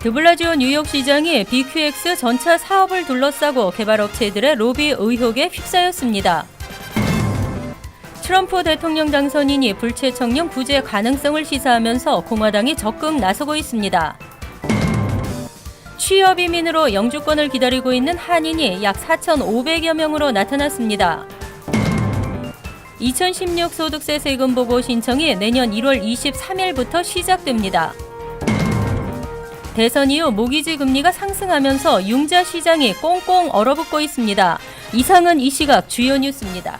드블라지오 뉴욕시장이 BQX 전차 사업을 둘러싸고 개발업체들의 로비 의혹에 휩싸였습니다. 트럼프 대통령 당선인이 불체청령 구제 가능성을 시사하면서 공화당이 적극 나서고 있습니다. 취업 이민으로 영주권을 기다리고 있는 한인이 약 4,500여 명으로 나타났습니다. 2016 소득세 세금 보고 신청이 내년 1월 23일부터 시작됩니다. 대선 이후 모기지 금리가 상승하면서 융자 시장이 꽁꽁 얼어붙고 있습니다. 이상은 이 시각 주요 뉴스입니다.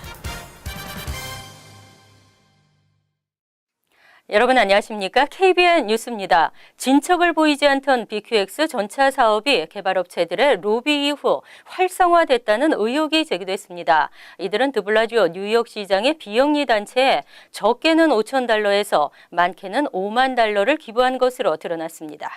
여러분 안녕하십니까? KBN 뉴스입니다. 진척을 보이지 않던 BQX 전차 사업이 개발업체들의 로비 이후 활성화됐다는 의혹이 제기됐습니다. 이들은 드블라지오 뉴욕시장의 비영리 단체에 적게는 $5,000에서 많게는 $5만 달러를 기부한 것으로 드러났습니다.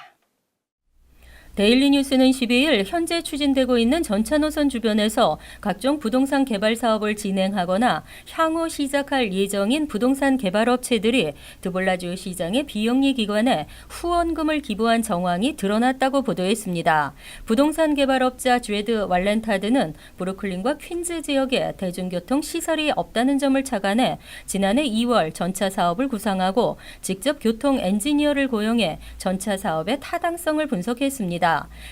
데일리 뉴스는 12일 현재 추진되고 있는 전차 노선 주변에서 각종 부동산 개발 사업을 진행하거나 향후 시작할 예정인 부동산 개발업체들이 드블라지오 시장의 비영리 기관에 후원금을 기부한 정황이 드러났다고 보도했습니다. 부동산 개발업자 드레드 왈렌타드는 브루클린과 퀸즈 지역에 대중교통 시설이 없다는 점을 착안해 지난해 2월 전차 사업을 구상하고 직접 교통 엔지니어를 고용해 전차 사업의 타당성을 분석했습니다.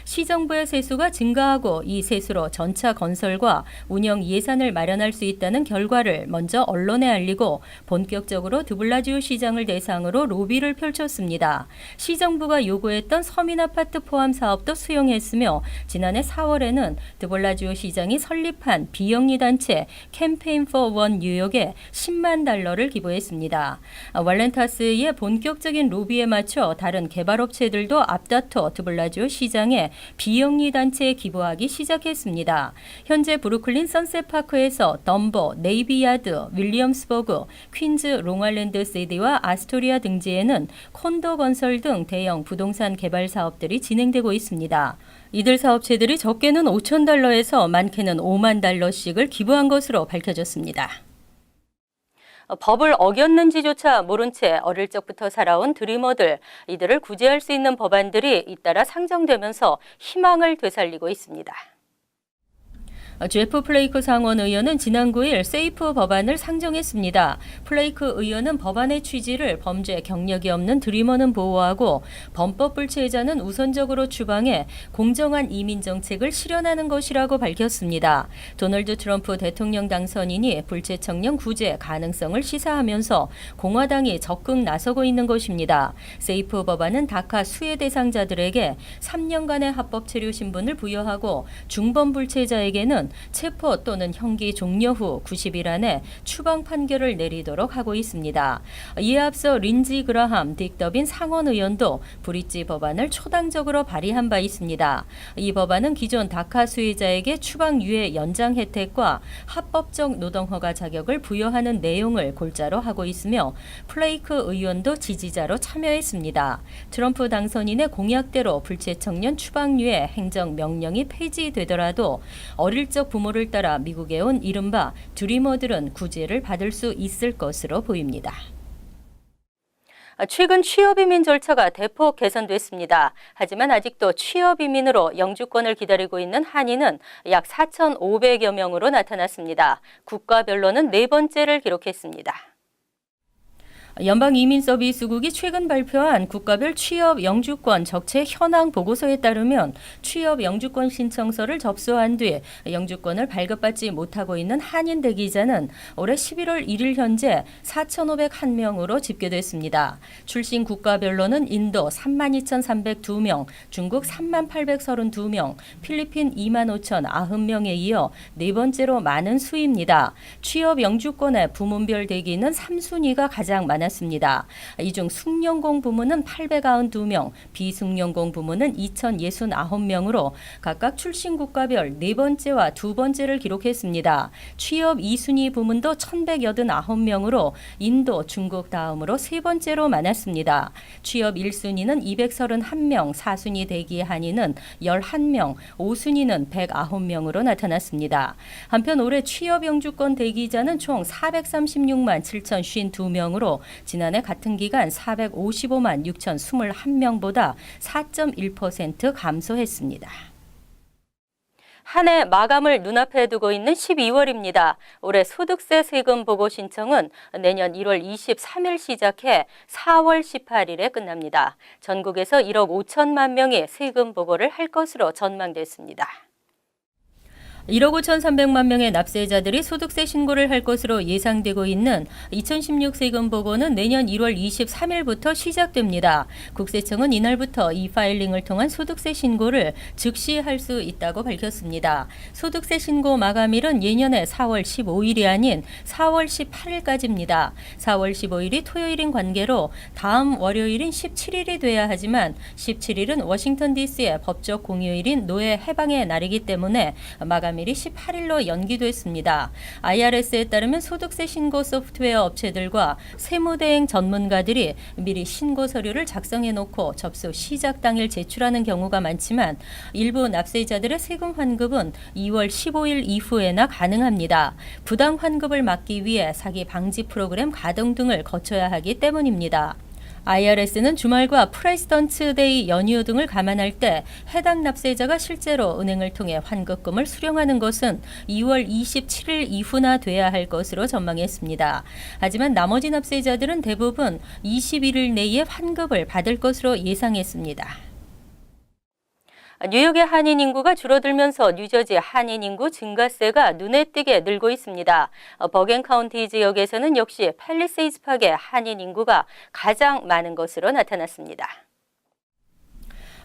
시정부의 세수가 증가하고 이 세수로 전차 건설과 운영 예산을 마련할 수 있다는 결과를 먼저 언론에 알리고 본격적으로 드블라지오 시장을 대상으로 로비를 펼쳤습니다. 시정부가 요구했던 서민 아파트 포함 사업도 수용했으며 지난해 4월에는 드블라지오 시장이 설립한 비영리 단체 캠페인 포 원 뉴욕에 $10만 달러를 기부했습니다. 왈렌타스의 본격적인 로비에 맞춰 다른 개발업체들도 앞다퉈 드블라지오 시장에 비영리 단체에 기부하기 시작했습니다. 현재 브루클린 선셋파크에서 덤버, 네이비야드, 윌리엄스버그, 퀸즈, 롱아일랜드 시티와 아스토리아 등지에는 콘도 건설 등 대형 부동산 개발 사업들이 진행되고 있습니다. 이들 사업체들이 적게는 $5,000에서 많게는 $5만 달러씩을 기부한 것으로 밝혀졌습니다. 법을 어겼는지조차 모른 채 어릴 적부터 살아온 드리머들, 이들을 구제할 수 있는 법안들이 잇따라 상정되면서 희망을 되살리고 있습니다. 제프 플레이크 상원 의원은 지난 9일 세이프 법안을 상정했습니다. 플레이크 의원은 법안의 취지를 범죄 경력이 없는 드리머는 보호하고 범법 불체자는 우선적으로 추방해 공정한 이민 정책을 실현하는 것이라고 밝혔습니다. 도널드 트럼프 대통령 당선인이 불체청령 구제 가능성을 시사하면서 공화당이 적극 나서고 있는 것입니다. 세이프 법안은 다카 수혜 대상자들에게 3년간의 합법 체류 신분을 부여하고 중범 불체자에게는 체포 또는 형기 종료 후 90일 안에 추방 판결을 내리도록 하고 있습니다. 이에 앞서 린지 그라함, 딕 더빈 상원 의원도 브릿지 법안을 초당적으로 발의한 바 있습니다. 이 법안은 기존 다카 수혜자에게 추방 유예 연장 혜택과 합법적 노동허가 자격을 부여하는 내용을 골자로 하고 있으며 플레이크 의원도 지지자로 참여했습니다. 트럼프 당선인의 공약대로 불체청년 추방 유예 행정명령이 폐지되더라도 어릴 적 부모를 따라 미국에 온 이른바 드리머들은 구제를 받을 수 있을 것으로 보입니다. 최근 취업이민 절차가 대폭 개선됐습니다. 하지만 아직도 취업이민으로 영주권을 기다리고 있는 한인은 약 4,500여 명으로 나타났습니다. 국가별로는 네 번째를 기록했습니다. 연방이민서비스국이 최근 발표한 국가별 취업 영주권 적체 현황 보고서에 따르면 취업 영주권 신청서를 접수한 뒤 영주권을 발급받지 못하고 있는 한인 대기자는 올해 11월 1일 현재 4,501명으로 집계됐습니다. 출신 국가별로는 인도 32,302명, 중국 38,832명, 필리핀 25,090명에 이어 네 번째로 많은 수입니다. 취업 영주권의 부문별 대기는 3순위가 가장 많았습니다. 이 중 숙련공 부문은 892명, 비숙련공 부문은 2,069명으로 각각 출신 국가별 네 번째와 두 번째를 기록했습니다. 취업 2순위 부문도 1,189명으로 인도, 중국 다음으로 세 번째로 많았습니다. 취업 1순위는 231명, 4순위 대기 한인은 11명, 5순위는 109명으로 나타났습니다. 한편 올해 취업 영주권 대기자는 총 436만 7,052명으로 지난해 같은 기간 455만 6,021명보다 4.1% 감소했습니다. 한 해 마감을 눈앞에 두고 있는 12월입니다. 올해 소득세 세금 보고 신청은 내년 1월 23일 시작해 4월 18일에 끝납니다. 전국에서 1억 5천만 명이 세금 보고를 할 것으로 전망됐습니다. 1억 5,300만 명의 납세자들이 소득세 신고를 할 것으로 예상되고 있는 2016 세금 보고는 내년 1월 23일부터 시작됩니다. 국세청은 이날부터 이파일링을 통한 소득세 신고를 즉시 할 수 있다고 밝혔습니다. 소득세 신고 마감일은 예년의 4월 15일이 아닌 4월 18일까지입니다. 4월 15일이 토요일인 관계로 다음 월요일인 17일이 돼야 하지만 17일은 워싱턴 DC의 법적 공휴일인 노예 해방의 날이기 때문에 마감일이 18일로 연기됐습니다. IRS에 따르면 소득세 신고 소프트웨어 업체들과 세무대행 전문가들이 미리 신고 서류를 작성해 놓고 접수 시작 당일 제출하는 경우가 많지만 일부 납세자들의 세금 환급은 2월 15일 이후에나 가능합니다. 부당 환급을 막기 위해 사기 방지 프로그램 가동 등을 거쳐야 하기 때문입니다. IRS는 주말과 프레시던트 데이 연휴 등을 감안할 때 해당 납세자가 실제로 은행을 통해 환급금을 수령하는 것은 2월 27일 이후나 돼야 할 것으로 전망했습니다. 하지만 나머지 납세자들은 대부분 21일 내에 환급을 받을 것으로 예상했습니다. 뉴욕의 한인 인구가 줄어들면서 뉴저지 한인 인구 증가세가 눈에 띄게 늘고 있습니다. 버겐 카운티 지역에서는 역시 팰리세이드 파크의 한인 인구가 가장 많은 것으로 나타났습니다.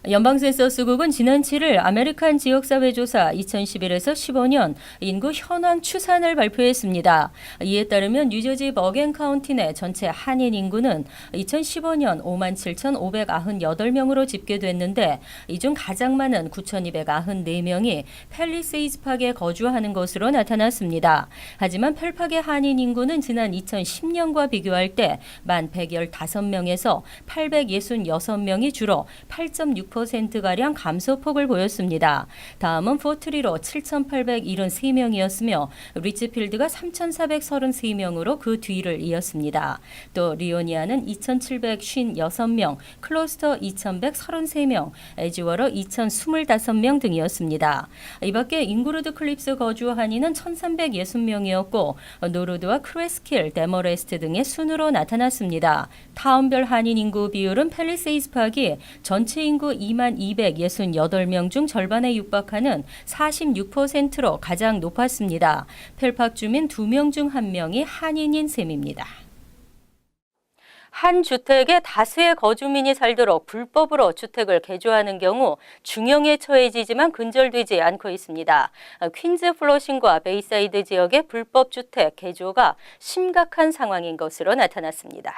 연방센서스국은 지난 7일 아메리칸 지역사회조사 2011에서 15년 인구 현황 추산을 발표했습니다. 이에 따르면 뉴저지 버겐 카운티 내 전체 한인 인구는 2015년 57,598명으로 집계됐는데 이 중 가장 많은 9,294명이 팰리세이드 파크에 거주하는 것으로 나타났습니다. 하지만 펠팍의 한인 인구는 지난 2010년과 비교할 때 1,115명에서 866명이 줄어 8.6%가량 감소폭을 보였습니다. 다음은 포트리로 7,873명이었으며 리츠필드가 3,433명으로 그 뒤를 이었습니다. 또 리오니아는 2,756명, 클로스터 2,133명, 에지워러 2,025명 등이었습니다. 이 밖에 잉그루드 클립스 거주 한인은 1,360명이었고 노르드와 크레스킬, 데머레스트 등의 순으로 나타났습니다. 타운별 한인 인구 비율은 팰리세이드 파크이 전체 인구 2268명 중 절반에 육박하는 46%로 가장 높았습니다. 펠팍 주민 2명 중 1명이 한인인 셈입니다. 한 주택에 다수의 거주민이 살도록 불법으로 주택을 개조하는 경우 중형에 처해지지만 근절되지 않고 있습니다. 퀸즈 플러싱과 베이사이드 지역의 불법 주택 개조가 심각한 상황인 것으로 나타났습니다.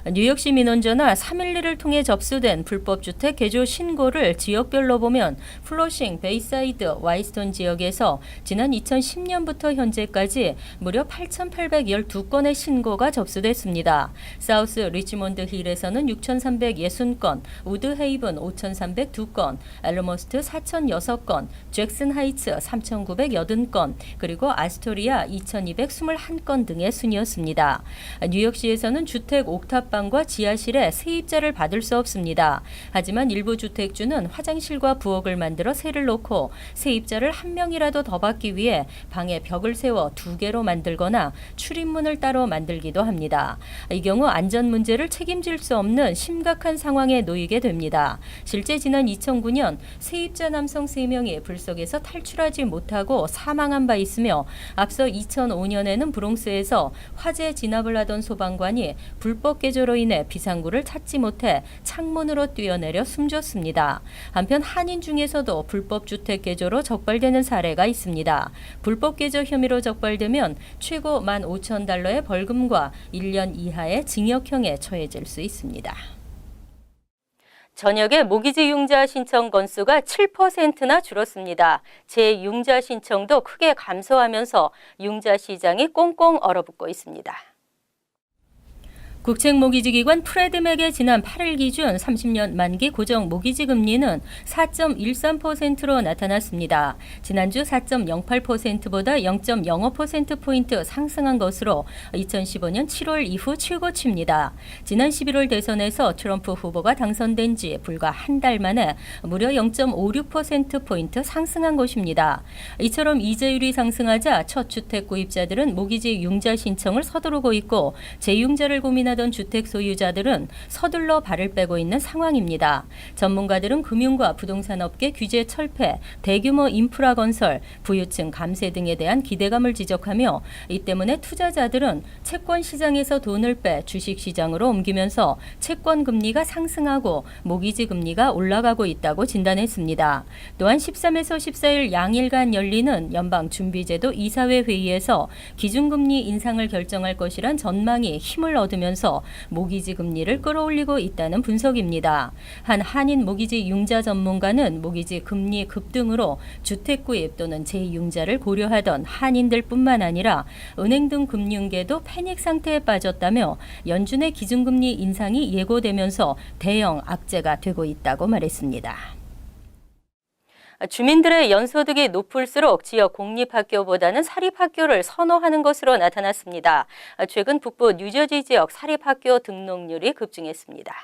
뉴욕시 민원전화 312를 통해 접수된 불법주택 개조 신고를 지역별로 보면 플러싱, 베이사이드, 와이스톤 지역에서 지난 2010년부터 현재까지 무려 8,812건의 신고가 접수됐습니다. 사우스 리치몬드 힐에서는 6,360건, 우드 헤이븐 5,302건, 엘머스트 4,006건, 잭슨 하이츠 3,980건, 그리고 아스토리아 2,221건 등의 순이었습니다. 뉴욕시에서는 주택 옥탑 방과 지하실에 세입자를 받을 수 없습니다. 하지만 일부 주택주는 화장실과 부엌을 만들어 세를 놓고 세입자를 한 명이라도 더 받기 위해 방에 벽을 세워 2개로 만들거나 출입문을 따로 만들기도 합니다. 이 경우 안전 문제를 책임질 수 없는 심각한 상황에 놓이게 됩니다. 실제 지난 2009년 세입자 남성 3명이 불 속에서 탈출하지 못하고 사망한 바 있으며 앞서 2005년에는 브롱스에서 화재 진압을 하던 소방관이 불법 개조로 인해 비상구를 찾지 못해 창문으로 뛰어내려 숨졌습니다. 한편 한인 중에서도 불법 주택 개조로 적발되는 사례가 있습니다. 불법 개조 혐의로 적발되면 최고 15,000달러의 벌금과 1년 이하의 징역형에 처해질 수 있습니다. 전역의 모기지 융자 신청 건수가 7%나 줄었습니다. 재융자 신청도 크게 감소하면서 융자 시장이 꽁꽁 얼어붙고 있습니다. 국책모기지기관 프레드맥의 지난 8일 기준 30년 만기 고정 모기지 금리는 4.13%로 나타났습니다. 지난주 4.08%보다 0.05%포인트 상승한 것으로 2015년 7월 이후 최고치입니다. 지난 11월 대선에서 트럼프 후보가 당선된 지 불과 한 달 만에 무려 0.56%포인트 상승한 것입니다. 이처럼 이자율이 상승하자 첫 주택 구입자들은 모기지 융자 신청을 서두르고 있고 재융자를 고민하던 주택 소유자들은 서둘러 발을 빼고 있는 상황입니다. 전문가들은 금융과 부동산 업계 규제 철폐, 대규모 인프라 건설, 부유층 감세 등에 대한 기대감을 지적하며 이 때문에 투자자들은 채권 시장에서 돈을 빼 주식 시장으로 옮기면서 채권 금리가 상승하고 모기지 금리가 올라가고 있다고 진단했습니다. 또한 13에서 14일 양일간 열리는 연방준비제도 이사회 회의에서 기준금리 인상을 결정할 것이란 전망이 힘을 얻으면서 모기지 금리를 끌어올리고 있다는 분석입니다. 한 한인 모기지 융자 전문가는 모기지 금리 급등으로 주택 구입 또는 재융자를 고려하던 한인들뿐만 아니라 은행 등 금융계도 패닉 상태에 빠졌다며 연준의 기준금리 인상이 예고되면서 대형 악재가 되고 있다고 말했습니다. 주민들의 연소득이 높을수록 지역 공립학교보다는 사립학교를 선호하는 것으로 나타났습니다. 최근 북부 뉴저지 지역 사립학교 등록률이 급증했습니다.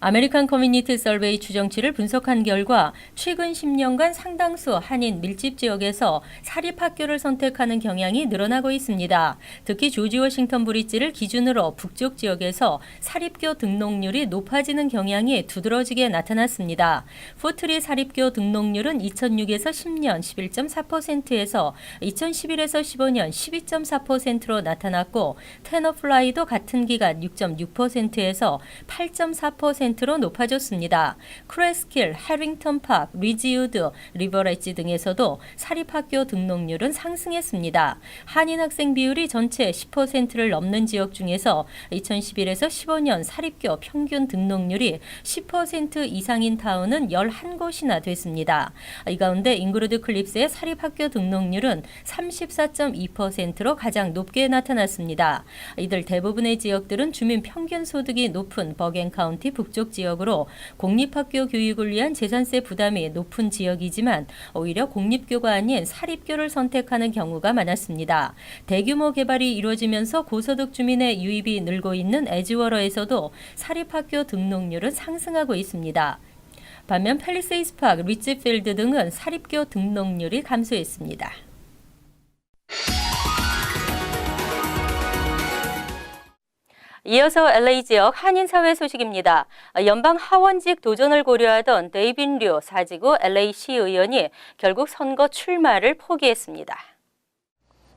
아메리칸 커뮤니티 서베이 추정치를 분석한 결과 최근 10년간 상당수 한인 밀집 지역에서 사립학교를 선택하는 경향이 늘어나고 있습니다. 특히 조지 워싱턴 브릿지를 기준으로 북쪽 지역에서 사립교 등록률이 높아지는 경향이 두드러지게 나타났습니다. 포트리 사립교 등록률은 2006에서 10년 11.4%에서 2011에서 15년 12.4%로 나타났고 테너플라이도 같은 기간 6.6%에서 8.4%로 높아졌습니다. 크레스킬, 해링턴 파크, 리지우드, 리버레지 등에서도 사립학교 등록률은 상승했습니다. 한인 학생 비율이 전체 10%를 넘는 지역 중에서 2011에서 15년 사립교 평균 등록률이 10% 이상인 타운은 11곳이나 됐습니다. 이 가운데 잉그루드 클립스의 사립학교 등록률은 34.2%로 가장 높게 나타났습니다. 이들 대부분의 지역들은 주민 평균 소득이 높은 버겐 카운티 북쪽 지역으로 공립학교 교육을 위한 재산세 부담이 높은 지역이지만 오히려 공립교가 아닌 사립교를 선택하는 경우가 많았습니다. 대규모 개발이 이루어지면서 고소득 주민의 유입이 늘고 있는 에즈워러에서도 사립학교 등록률은 상승하고 있습니다. 반면 팰리세이스 파크, 리치필드 등은 사립교 등록률이 감소했습니다. 이어서 LA 지역 한인사회 소식입니다. 연방 하원직 도전을 고려하던 데이빗 류 사지구 LA시 의원이 결국 선거 출마를 포기했습니다.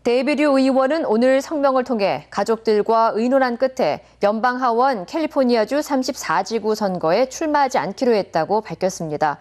데이빗 류 의원은 오늘 성명을 통해 가족들과 의논한 끝에 연방 하원 캘리포니아주 34지구 선거에 출마하지 않기로 했다고 밝혔습니다.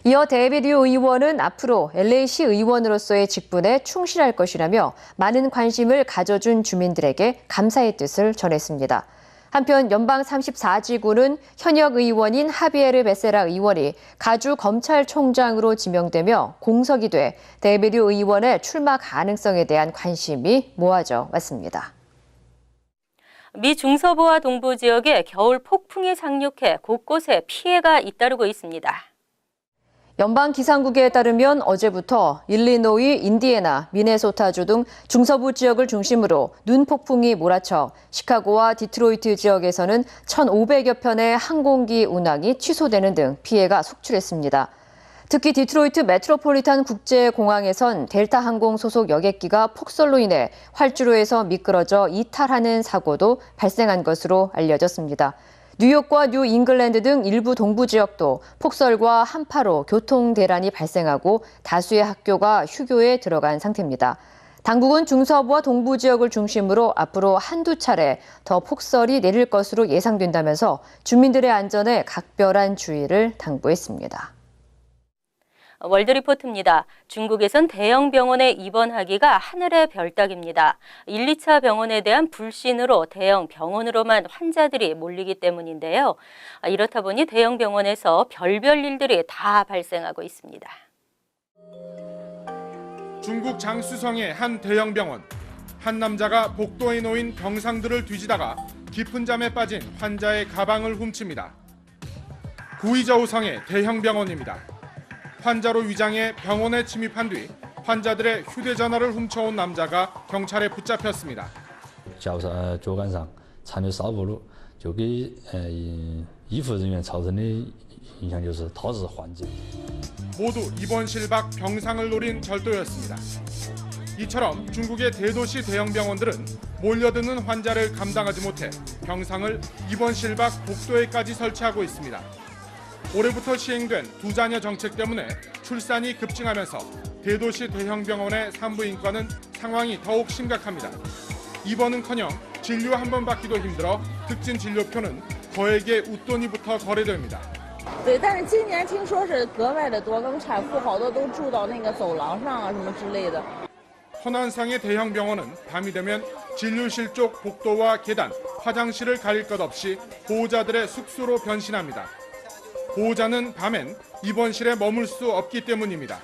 이어 데이빗 류 의원은 앞으로 LA시 의원으로서의 직분에 충실할 것이라며 많은 관심을 가져준 주민들에게 감사의 뜻을 전했습니다. 한편 연방 34지구는 현역 의원인 하비에르 베세라 의원이 가주 검찰총장으로 지명되며 공석이 돼 데이빗 류 의원의 출마 가능성에 대한 관심이 모아져 왔습니다. 미 중서부와 동부 지역에 겨울 폭풍이 상륙해 곳곳에 피해가 잇따르고 있습니다. 연방기상국에 따르면 어제부터 일리노이, 인디애나, 미네소타주 등 중서부 지역을 중심으로 눈폭풍이 몰아쳐 시카고와 디트로이트 지역에서는 1,500여 편의 항공기 운항이 취소되는 등 피해가 속출했습니다. 특히 디트로이트 메트로폴리탄 국제공항에선 델타 항공 소속 여객기가 폭설로 인해 활주로에서 미끄러져 이탈하는 사고도 발생한 것으로 알려졌습니다. 뉴욕과 뉴 잉글랜드 등 일부 동부 지역도 폭설과 한파로 교통 대란이 발생하고 다수의 학교가 휴교에 들어간 상태입니다. 당국은 중서부와 동부 지역을 중심으로 앞으로 한두 차례 더 폭설이 내릴 것으로 예상된다면서 주민들의 안전에 각별한 주의를 당부했습니다. 월드리포트입니다. 중국에선 대형 병원에 입원하기가 하늘의 별따기입니다. 1, 2차 병원에 대한 불신으로 대형 병원으로만 환자들이 몰리기 때문인데요. 이렇다 보니 대형 병원에서 별별 일들이 다 발생하고 있습니다. 중국 장쑤성의 한 대형 병원. 한 남자가 복도에 놓인 병상들을 뒤지다가 깊은 잠에 빠진 환자의 가방을 훔칩니다. 구의자 우상의 대형 병원입니다. 환자로 위장해 병원에 침입한 뒤 환자들의 휴대전화를 훔쳐온 남자가 경찰에 붙잡혔습니다. 脚杆上残留纱布路，就给医护人员造成的影响就是导致幻觉。 모두 입원실 밖 병상을 노린 절도였습니다. 이처럼 중국의 대도시 대형 병원들은 몰려드는 환자를 감당하지 못해 병상을 입원실 밖 복도에까지 설치하고 있습니다. 올해부터 시행된 두 자녀 정책 때문에 출산이 급증하면서 대도시 대형 병원의 산부인과는 상황이 더욱 심각합니다. 입원은커녕 진료 한 번 받기도 힘들어 특진 진료표는 거액의 웃돈이부터 거래됩니다. 对，但是今年听说是格外的多，跟产妇好多都住到那个走廊上啊，什么之类的。 허난상의 대형 병원은 밤이 되면 진료실 쪽 복도와 계단, 화장실을 가릴 것 없이 보호자들의 숙소로 변신합니다. 보호자는 밤엔 입원실에 머물 수 없기 때문입니다.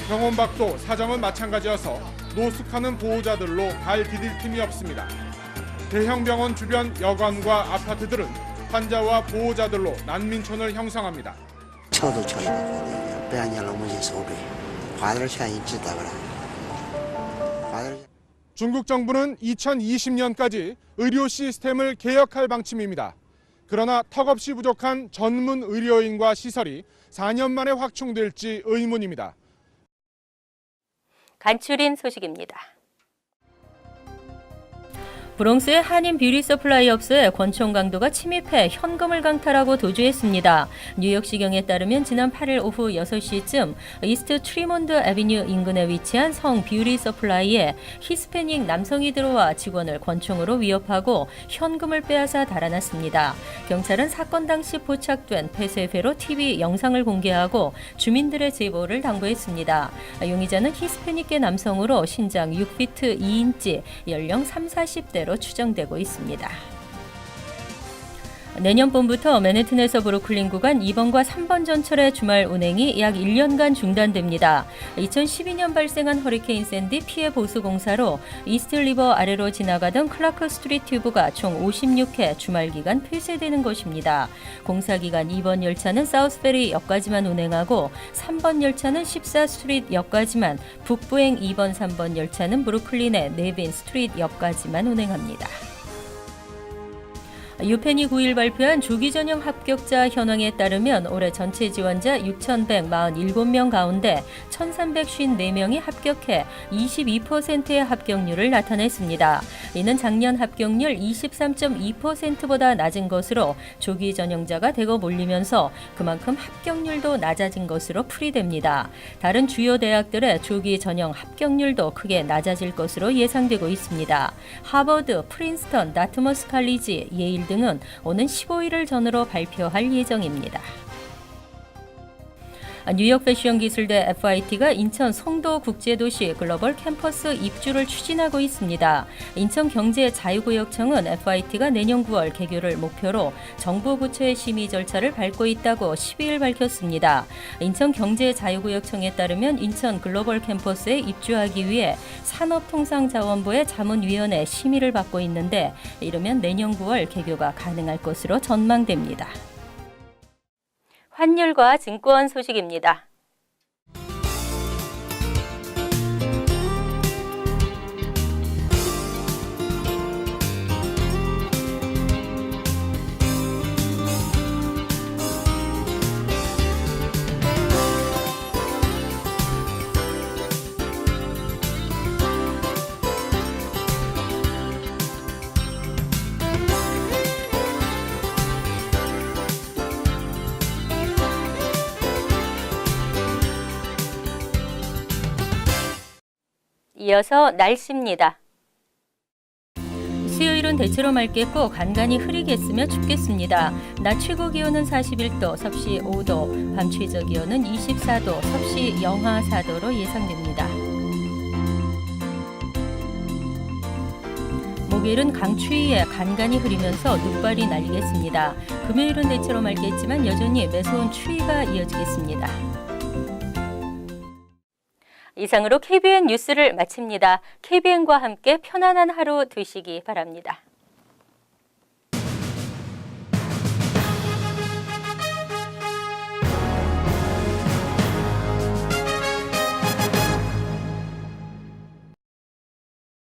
병원 밖도 사정은 마찬가지여서 노숙하는 보호자들로 발 디딜 틈이 없습니다. 대형 병원 주변 여관과 아파트들은 환자와 보호자들로 난민촌을 형성합니다. 桥都桥一个不让你老母亲受罪，花点钱一直得过来，花点。 중국 정부는 2020년까지 의료 시스템을 개혁할 방침입니다. 그러나 턱없이 부족한 전문 의료인과 시설이 4년 만에 확충될지 의문입니다. 간추린 소식입니다. 브롱스의 한인 뷰티 서플라이 업소에 권총 강도가 침입해 현금을 강탈하고 도주했습니다. 뉴욕시경에 따르면 지난 8일 오후 6시쯤 이스트 트리몬드 애비뉴 인근에 위치한 성 뷰티 서플라이에 히스패닉 남성이 들어와 직원을 권총으로 위협하고 현금을 빼앗아 달아났습니다. 경찰은 사건 당시 포착된 폐쇄회로 TV 영상을 공개하고 주민들의 제보를 당부했습니다. 용의자는 히스패닉계 남성으로 신장 6피트 2인치, 연령 30-40대로 추정되고 있습니다. 내년 봄부터 맨해튼에서 브루클린 구간 2번과 3번 전철의 주말 운행이 약 1년간 중단됩니다. 2012년 발생한 허리케인 샌디 피해 보수 공사로 이스트 리버 아래로 지나가던 클라크 스트리트 튜브가 총 56회 주말 기간 폐쇄되는 것입니다. 공사 기간 2번 열차는 사우스페리 역까지만 운행하고 3번 열차는 14 스트리트 역까지만, 북부행 2번, 3번 열차는 브루클린의 네빈 스트리트 역까지만 운행합니다. 유펜이 9일 발표한 조기 전형 합격자 현황에 따르면 올해 전체 지원자 6,147명 가운데 1,354명이 합격해 22%의 합격률을 나타냈습니다. 이는 작년 합격률 23.2%보다 낮은 것으로 조기 전형자가 대거 몰리면서 그만큼 합격률도 낮아진 것으로 풀이됩니다. 다른 주요 대학들의 조기 전형 합격률도 크게 낮아질 것으로 예상되고 있습니다. 하버드, 프린스턴, 다트머스 칼리지, 예일 등은 오는 15일을 전후로 발표할 예정입니다. 뉴욕 패션기술대 FIT가 인천 송도국제도시 글로벌 캠퍼스 입주를 추진하고 있습니다. 인천경제자유구역청은 FIT가 내년 9월 개교를 목표로 정부 부처의 심의 절차를 밟고 있다고 12일 밝혔습니다. 인천경제자유구역청에 따르면 인천 글로벌 캠퍼스에 입주하기 위해 산업통상자원부의 자문위원회 심의를 받고 있는데 이르면 내년 9월 개교가 가능할 것으로 전망됩니다. 환율과 증권 소식입니다. 이어서 날씨입니다. 수요일은 대체로 맑겠고 간간히 흐리겠으며 춥겠습니다. 낮 최고 기온은 41도, 섭씨 5도, 밤 최저 기온은 24도, 섭씨 영하 4도로 예상됩니다. 목요일은 강추위에 간간히 흐리면서 눈발이 날리겠습니다. 금요일은 대체로 맑겠지만 여전히 매서운 추위가 이어지겠습니다. 이상으로 KBN 뉴스를 마칩니다. KBN과 함께 편안한 하루 되시기 바랍니다.